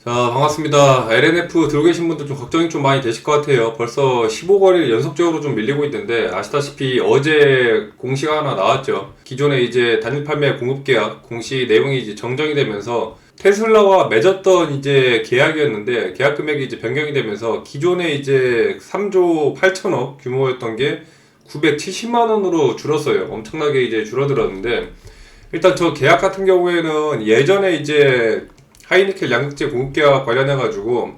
자, 반갑습니다. LNF 들고 계신 분들 좀 걱정이 좀 많이 되실 것 같아요. 벌써 15거래일 연속적으로 좀 밀리고 있는데, 아시다시피 어제 공시가 하나 나왔죠. 기존에 이제 단일 판매 공급 계약 공시 내용이 이제 정정이 되면서 테슬라와 맺었던 이제 계약이었는데, 계약 금액이 이제 변경이 되면서 기존에 이제 3조 8천억 규모였던 게 970만 원으로 줄었어요. 엄청나게 이제 줄어들었는데, 일단 저 계약 같은 경우에는 예전에 이제 하이니켈 양극재 공급계약 관련해가지고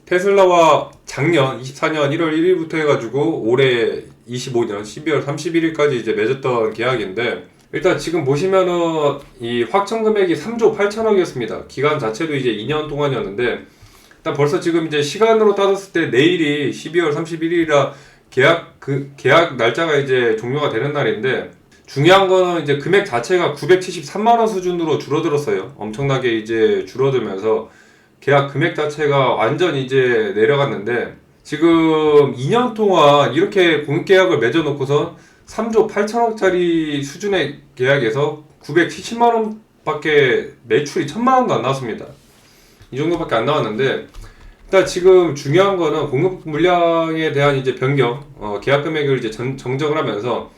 테슬라와 작년 24년 1월 1일부터 해가지고 올해 25년 12월 31일까지 이제 맺었던 계약인데, 일단 지금 보시면은 이 확정 금액이 3조 8천억이었습니다. 기간 자체도 이제 2년 동안이었는데, 일단 벌써 지금 이제 시간으로 따졌을 때 내일이 12월 31일이라 계약 날짜가 이제 종료가 되는 날인데, 중요한 거는 이제 금액 자체가 973만 원 수준으로 줄어들었어요. 엄청나게 이제 줄어들면서 계약 금액 자체가 완전 이제 내려갔는데, 지금 2년 동안 이렇게 공급 계약을 맺어놓고서 3조 8천억짜리 수준의 계약에서 970만 원밖에 매출이 1000만 원도 안 나왔습니다. 이 정도밖에 안 나왔는데, 일단 지금 중요한 거는 공급 물량에 대한 이제 변경, 계약 금액을 이제 정정을 하면서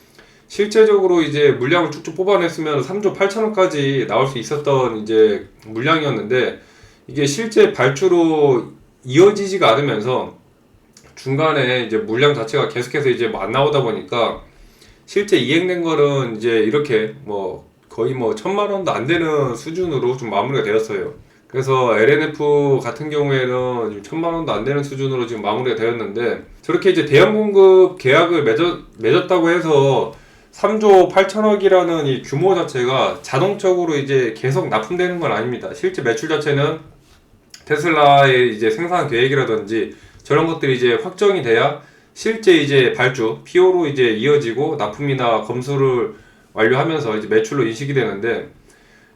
실제적으로 이제 물량을 쭉쭉 뽑아냈으면 3조 8천원까지 나올 수 있었던 이제 물량이었는데, 이게 실제 발주로 이어지지가 않으면서 중간에 이제 물량 자체가 계속해서 이제 안 나오다 보니까 실제 이행된 거는 이제 이렇게 뭐 거의 뭐 1000만 원도 안 되는 수준으로 좀 마무리가 되었어요. 그래서 LNF 같은 경우에는 지금 1000만 원도 안 되는 수준으로 지금 마무리가 되었는데, 저렇게 이제 대형 공급 계약을 맺었다고 해서 3조 8천억이라는 이 규모 자체가 자동적으로 이제 계속 납품되는 건 아닙니다. 실제 매출 자체는 테슬라의 이제 생산 계획이라든지 저런 것들이 이제 확정이 돼야 실제 이제 발주, PO로 이제 이어지고 납품이나 검수를 완료하면서 이제 매출로 인식이 되는데,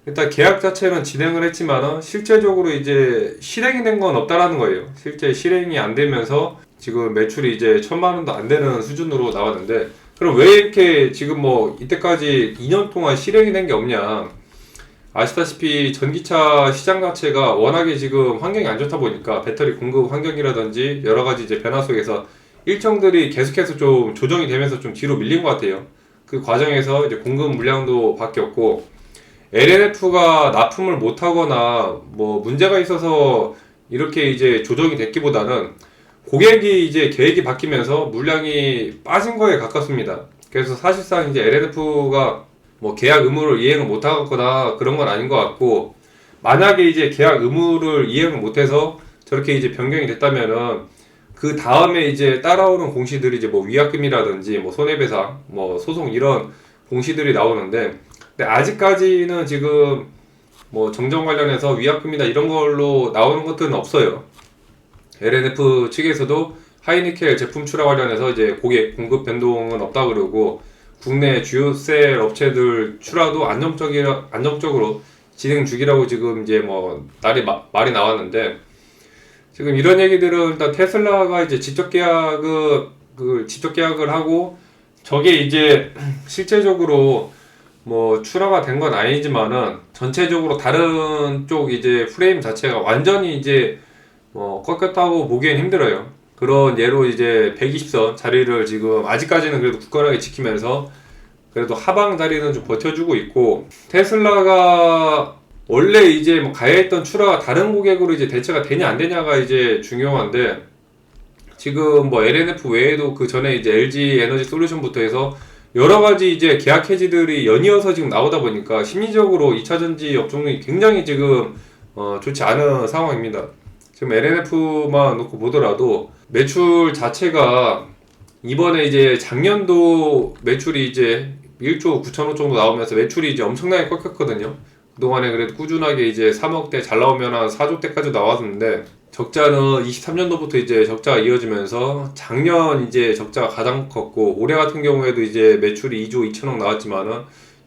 일단 계약 자체는 진행을 했지만은 실제적으로 이제 실행이 된 건 없다라는 거예요. 실제 실행이 안 되면서 지금 매출이 이제 1000만 원도 안 되는 수준으로 나왔는데, 그럼 왜 이렇게 지금 뭐 이때까지 2년 동안 실행이 된 게 없냐? 아시다시피 전기차 시장 자체가 워낙에 지금 환경이 안 좋다 보니까 배터리 공급 환경이라든지 여러 가지 이제 변화 속에서 일정들이 계속해서 좀 조정이 되면서 좀 뒤로 밀린 것 같아요. 그 과정에서 이제 공급 물량도 바뀌었고, LNF가 납품을 못하거나 뭐 문제가 있어서 이렇게 이제 조정이 됐기보다는 고객이 이제 계획이 바뀌면서 물량이 빠진 거에 가깝습니다. 그래서 사실상 이제 LNF가 뭐 계약 의무를 이행을 못하거나 그런 건 아닌 것 같고, 만약에 이제 계약 의무를 이행을 못해서 저렇게 이제 변경이 됐다면은 그 다음에 이제 따라오는 공시들이 이제 뭐 위약금이라든지 뭐 손해배상, 뭐 소송 이런 공시들이 나오는데, 근데 아직까지는 지금 뭐 정정 관련해서 위약금이나 이런 걸로 나오는 것들은 없어요. LNF 측에서도 하이니켈 제품 출하 관련해서 이제 고객 공급 변동은 없다 그러고, 국내 주요 셀 업체들 출하도 안정적으로 진행 중이라고 지금 이제 뭐 말이 나왔는데, 지금 이런 얘기들은 일단 테슬라가 이제 직접 계약을 하고 저게 이제 실제적으로 뭐 출하가 된 건 아니지만은 전체적으로 다른 쪽 이제 프레임 자체가 완전히 이제 뭐 꺾였다고 보기엔 힘들어요. 그런 예로 이제 120선 자리를 지금 아직까지는 그래도 굳건하게 지키면서 그래도 하방 자리는 좀 버텨주고 있고, 테슬라가 원래 이제 뭐 가야했던 출하가 다른 고객으로 이제 대체가 되냐 안 되냐가 이제 중요한데, 지금 뭐 LNF 외에도 그 전에 이제 LG 에너지 솔루션부터 해서 여러 가지 이제 계약 해지들이 연이어서 지금 나오다 보니까 심리적으로 2차전지 업종이 굉장히 지금 좋지 않은 상황입니다. 지금 LNF만 놓고 보더라도 매출 자체가 이번에 이제 작년도 매출이 이제 1조 9천억 정도 나오면서 매출이 이제 엄청나게 꺾였거든요. 그동안에 그래도 꾸준하게 이제 3억대 잘 나오면 한 4조대까지 나왔는데, 적자는 23년도부터 이제 적자가 이어지면서 작년 이제 적자가 가장 컸고, 올해 같은 경우에도 이제 매출이 2조 2천억 나왔지만은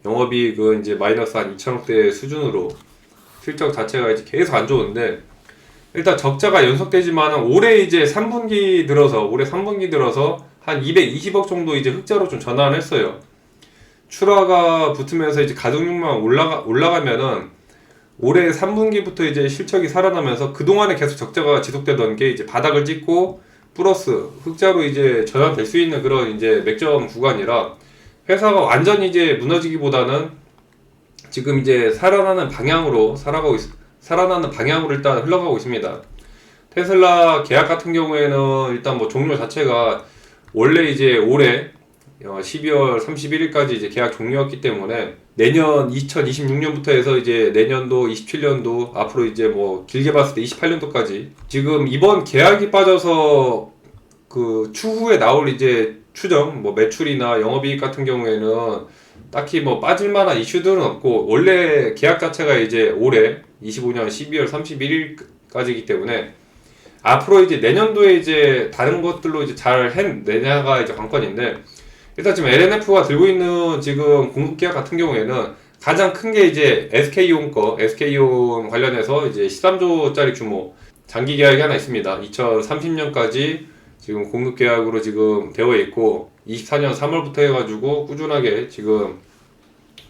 영업이익은 이제 마이너스 한 2천억대 수준으로 실적 자체가 이제 계속 안 좋은데, 일단 적자가 연속되지만은 올해 3분기 들어서 한 220억 정도 이제 흑자로 좀 전환을 했어요. 출하가 붙으면서 이제 가동률만 올라가면은 올해 3분기부터 이제 실적이 살아나면서 그동안에 계속 적자가 지속되던 게 이제 바닥을 찍고 플러스 흑자로 이제 전환될 수 있는 그런 이제 맥점 구간이라 회사가 완전히 이제 무너지기보다는 지금 이제 살아나는 방향으로 일단 흘러가고 있습니다. 테슬라 계약 같은 경우에는 일단 뭐 종료 자체가 원래 이제 올해 12월 31일까지 이제 계약 종료였기 때문에 내년 2026년부터 해서 이제 내년도 27년도 앞으로 이제 뭐 길게 봤을 때 28년도까지 지금 이번 계약이 빠져서 그 추후에 나올 이제 추정 뭐 매출이나 영업이익 같은 경우에는 딱히 뭐 빠질 만한 이슈들은 없고 원래 계약 자체가 이제 올해 25년 12월 31일까지이기 때문에 앞으로 이제 내년도에 이제 다른 것들로 이제 잘 해내냐가 이제 관건인데 일단 지금 LNF가 들고 있는 지금 공급 계약 같은 경우에는 가장 큰 게 이제 SK온 관련해서 이제 13조짜리 규모 장기 계약이 하나 있습니다. 2030년까지 지금 공급 계약으로 지금 되어 있고 24년 3월부터 해가지고 꾸준하게 지금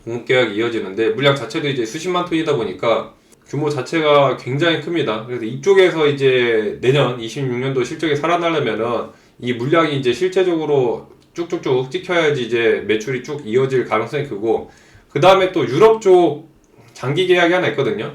공급 계약이 이어지는데 물량 자체도 이제 수십만 톤이다 보니까 규모 자체가 굉장히 큽니다. 그래서 이쪽에서 이제 내년 26년도 실적이 살아나려면은 이 물량이 이제 실제적으로 쭉쭉쭉 찍혀야지 이제 매출이 쭉 이어질 가능성이 크고 그 다음에 또 유럽 쪽 장기 계약이 하나 있거든요.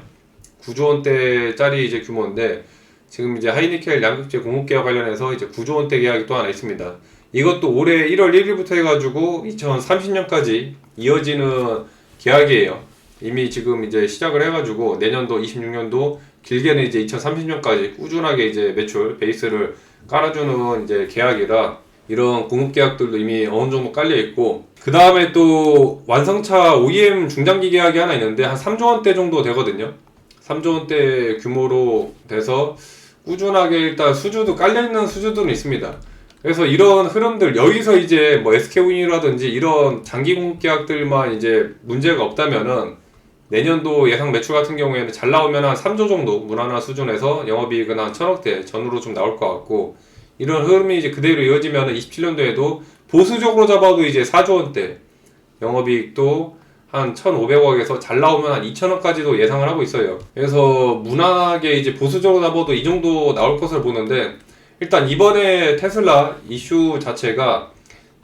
9조 원대짜리 이제 규모인데 지금 이제 하이니켈 양극재 공급 계약 관련해서 이제 9조 원대 계약이 또 하나 있습니다. 이것도 올해 1월 1일부터 해가지고 2030년까지 이어지는 계약이에요. 이미 지금 이제 시작을 해가지고 내년도 26년도 길게는 이제 2030년까지 꾸준하게 이제 매출 베이스를 깔아주는 이제 계약이라 이런 공급 계약들도 이미 어느 정도 깔려 있고 그 다음에 또 완성차 OEM 중장기 계약이 하나 있는데 한 3조 원대 정도 되거든요. 3조 원대 규모로 돼서 꾸준하게 일단 수주도 깔려있는 수주들은 있습니다. 그래서 이런 흐름들 여기서 이제 뭐 SK운이라든지 이런 장기 공급 계약들만 이제 문제가 없다면은 내년도 예상 매출 같은 경우에는 잘 나오면 한 3조 정도 무난한 수준에서 영업이익은 한 1000억대 전후로 좀 나올 것 같고 이런 흐름이 이제 그대로 이어지면 27년도에도 보수적으로 잡아도 이제 4조 원대 영업이익도 한 1,500억에서 잘 나오면 한 2,000억까지도 예상을 하고 있어요. 그래서 무난하게 이제 보수적으로 잡아도 이 정도 나올 것을 보는데 일단 이번에 테슬라 이슈 자체가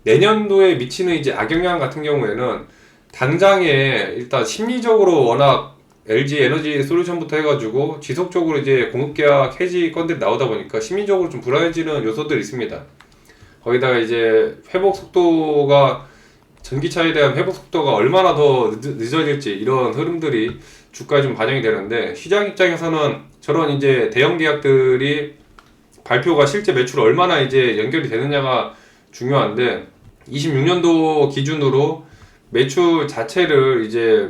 내년도에 미치는 이제 악영향 같은 경우에는 당장에 일단 심리적으로 워낙 LG 에너지 솔루션부터 해가지고 지속적으로 이제 공급계약 해지 건들이 나오다 보니까 심리적으로 좀 불안해지는 요소들이 있습니다. 거기다가 이제 회복 속도가 전기차에 대한 회복 속도가 얼마나 더 늦어질지 이런 흐름들이 주가에 좀 반영이 되는데 시장 입장에서는 저런 이제 대형 계약들이 발표가 실제 매출 얼마나 이제 연결이 되느냐가 중요한데 26년도 기준으로 매출 자체를 이제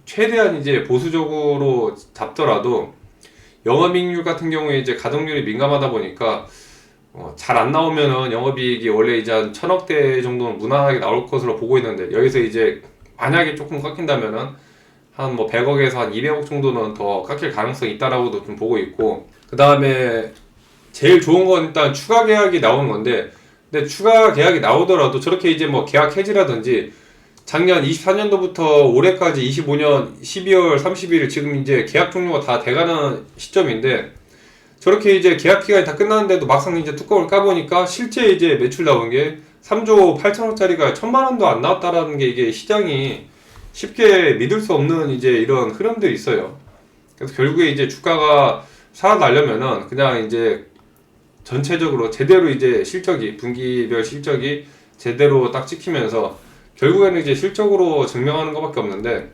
최대한 이제 보수적으로 잡더라도 영업이익률 같은 경우에 이제 가동률이 민감하다 보니까 잘 안 나오면은 영업이익이 원래 이제 한 1000억대 정도는 무난하게 나올 것으로 보고 있는데 여기서 이제 만약에 조금 깎인다면은 한 뭐 100억에서 한 200억 정도는 더 깎일 가능성이 있다라고도 좀 보고 있고 그 다음에 제일 좋은 건 일단 추가 계약이 나오는 건데 근데 추가 계약이 나오더라도 저렇게 이제 뭐 계약 해지라든지 작년 24년도부터 올해까지 25년 12월 30일 지금 이제 계약 종료가 다 돼가는 시점인데 저렇게 이제 계약 기간이 다 끝났는데도 막상 이제 뚜껑을 까보니까 실제 이제 매출 나온 게 3조 8천억짜리가 1000만 원도 안 나왔다라는 게 이게 시장이 쉽게 믿을 수 없는 이제 이런 흐름들이 있어요. 그래서 결국에 이제 주가가 살아나려면은 그냥 이제 전체적으로 제대로 이제 실적이 분기별 실적이 제대로 딱 찍히면서 결국에는 이제 실적으로 증명하는 것밖에 없는데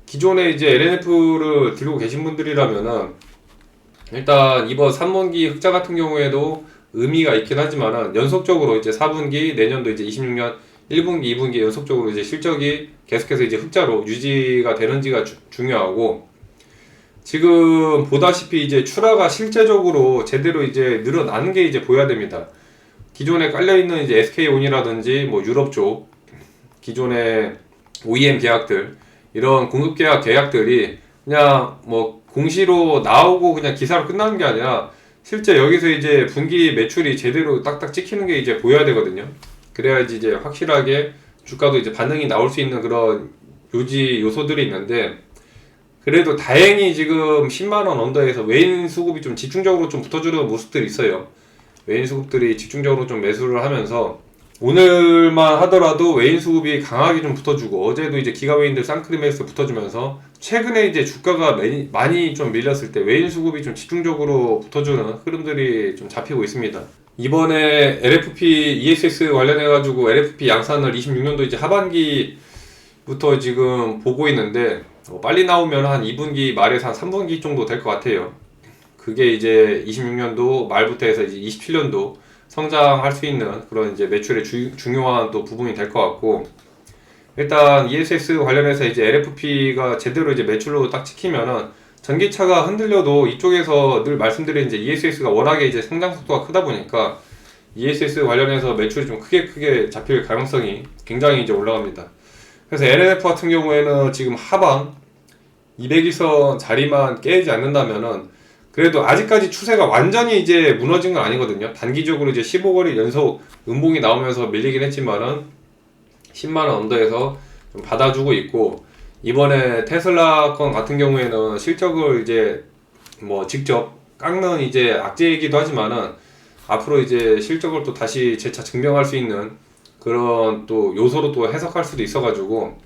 기존에 이제 LNF를 들고 계신 분들이라면은 일단 이번 3분기 흑자 같은 경우에도 의미가 있긴 하지만은 연속적으로 이제 4분기 내년도 이제 26년 1분기 2분기 연속적으로 이제 실적이 계속해서 이제 흑자로 유지가 되는지가 중요하고 지금 보다시피 이제 출하가 실제적으로 제대로 이제 늘어나는 게 이제 보여야 됩니다. 기존에 깔려있는 이제 SK온이라든지 뭐 유럽 쪽 기존의 OEM 계약들 이런 공급 계약들이 그냥 뭐 공시로 나오고 그냥 기사로 끝나는 게 아니라 실제 여기서 이제 분기 매출이 제대로 딱딱 찍히는 게 이제 보여야 되거든요. 그래야지 이제 확실하게 주가도 이제 반응이 나올 수 있는 그런 요지 요소들이 있는데 그래도 다행히 지금 10만원 언더에서 외인 수급이 좀 집중적으로 좀 붙어주는 모습들이 있어요. 외인 수급들이 집중적으로 좀 매수를 하면서 오늘만 하더라도 외인 수급이 강하게 좀 붙어주고, 어제도 이제 기가 외인들 쌍크림에서 붙어주면서 최근에 이제 주가가 많이 좀 밀렸을 때 외인 수급이 좀 집중적으로 붙어주는 흐름들이 좀 잡히고 있습니다. 이번에 LFP ESS 관련해가지고 LFP 양산을 26년도 이제 하반기부터 지금 보고 있는데, 빨리 나오면 한 2분기 말에서 한 3분기 정도 될 것 같아요. 그게 이제 26년도 말부터 해서 이제 27년도 성장할 수 있는 그런 이제 매출의 중요한 또 부분이 될 것 같고, 일단 ESS 관련해서 이제 LFP가 제대로 이제 매출로 딱 찍히면은 전기차가 흔들려도 이쪽에서 늘 말씀드린 이제 ESS가 워낙에 이제 성장 속도가 크다 보니까 ESS 관련해서 매출이 좀 크게 잡힐 가능성이 굉장히 이제 올라갑니다. 그래서 LNF 같은 경우에는 지금 하방 200일선 자리만 깨지 않는다면은 그래도 아직까지 추세가 완전히 이제 무너진 건 아니거든요. 단기적으로 이제 15거리 연속 음봉이 나오면서 밀리긴 했지만은 10만원 언더에서 좀 받아주고 있고, 이번에 테슬라 건 같은 경우에는 실적을 이제 뭐 직접 깎는 이제 악재이기도 하지만은 앞으로 이제 실적을 또 다시 재차 증명할 수 있는 그런 또 요소로 또 해석할 수도 있어가지고,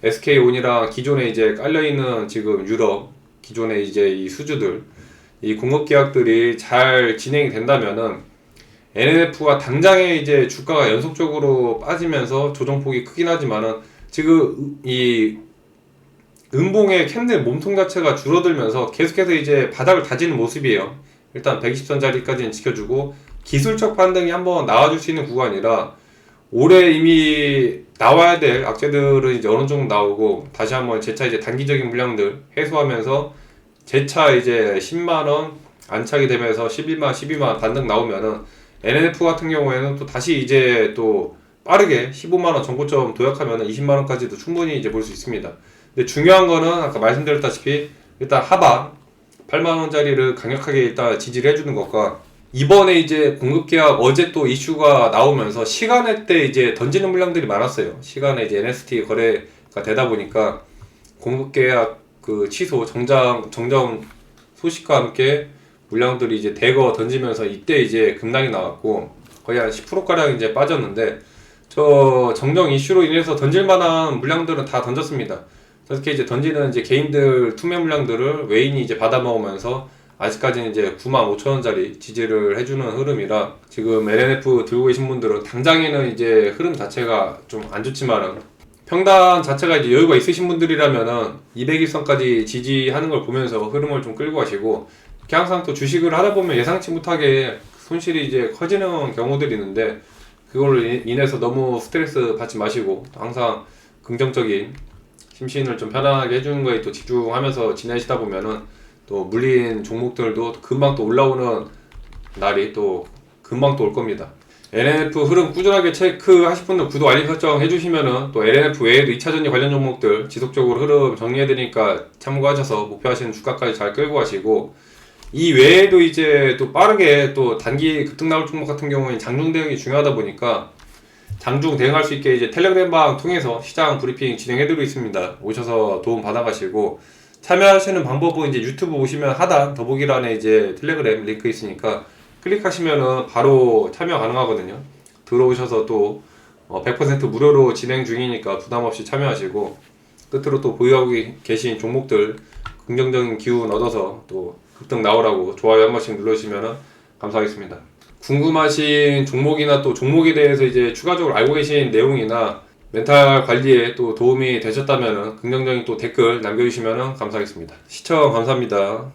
SK온이랑 기존에 이제 깔려있는 지금 유럽 기존에 이제 이 수주들, 이 공급 계약들이 잘 진행이 된다면은 NNF가 당장에 이제 주가가 연속적으로 빠지면서 조정폭이 크긴 하지만은 지금 이 음봉의 캔들 몸통 자체가 줄어들면서 계속해서 이제 바닥을 다지는 모습이에요. 일단 120선짜리까지는 지켜주고 기술적 반등이 한번 나와줄 수 있는 구간이라, 올해 이미 나와야 될 악재들은 이제 어느 정도 나오고 다시 한번 재차 이제 단기적인 물량들 해소하면서 재차 이제 10만원 안착이 되면서 11만, 12만 반등 나오면은 NNF 같은 경우에는 또 다시 이제 또 빠르게 15만원 전고점 도약하면은 20만원까지도 충분히 이제 볼 수 있습니다. 근데 중요한 거는 아까 말씀드렸다시피 일단 하방 8만원짜리를 강력하게 일단 지지를 해주는 것과, 이번에 이제 공급계약 어제 또 이슈가 나오면서 시간에 때 이제 던지는 물량들이 많았어요. 시간에 이제 NST 거래가 되다 보니까 공급계약 그 취소 정정 소식과 함께 물량들이 이제 대거 던지면서 이때 이제 급락이 나왔고 거의 한 10%가량 이제 빠졌는데, 저 정정 이슈로 인해서 던질 만한 물량들은 다 던졌습니다. 그렇게 이제 던지는 이제 개인들 투매 물량들을 외인이 이제 받아 먹으면서 아직까지는 이제 95,000원짜리 지지를 해주는 흐름이라, 지금 LNF 들고 계신 분들은 당장에는 이제 흐름 자체가 좀 안 좋지만은 평단 자체가 이제 여유가 있으신 분들이라면은 200일선까지 지지하는 걸 보면서 흐름을 좀 끌고 가시고, 이렇게 항상 또 주식을 하다 보면 예상치 못하게 손실이 이제 커지는 경우들이 있는데, 그걸로 인해서 너무 스트레스 받지 마시고 항상 긍정적인 심신을 좀 편안하게 해주는 거에 또 집중하면서 지내시다 보면은 또 물린 종목들도 금방 또 올라오는 날이 또 금방 또 올 겁니다. LNF 흐름 꾸준하게 체크하실 분들 구독 알림 설정 해주시면은 또 LNF 외에도 2차전지 관련 종목들 지속적으로 흐름 정리해드리니까 참고하셔서 목표하시는 주가까지 잘 끌고 가시고, 이 외에도 이제 또 빠르게 또 단기 급등 나올 종목 같은 경우에는 장중 대응이 중요하다 보니까 장중 대응할 수 있게 이제 텔레그램방 통해서 시장 브리핑 진행해드리고 있습니다. 오셔서 도움 받아가시고, 참여하시는 방법은 이제 유튜브 오시면 하단 더보기란에 이제 텔레그램 링크 있으니까 클릭하시면은 바로 참여 가능하거든요. 들어오셔서 또 100% 무료로 진행 중이니까 부담 없이 참여하시고, 끝으로 또 보유하고 계신 종목들 긍정적인 기운 얻어서 또 급등 나오라고 좋아요 한 번씩 눌러주시면 감사하겠습니다. 궁금하신 종목이나 또 종목에 대해서 이제 추가적으로 알고 계신 내용이나 멘탈 관리에 또 도움이 되셨다면 긍정적인 또 댓글 남겨주시면 감사하겠습니다. 시청 감사합니다.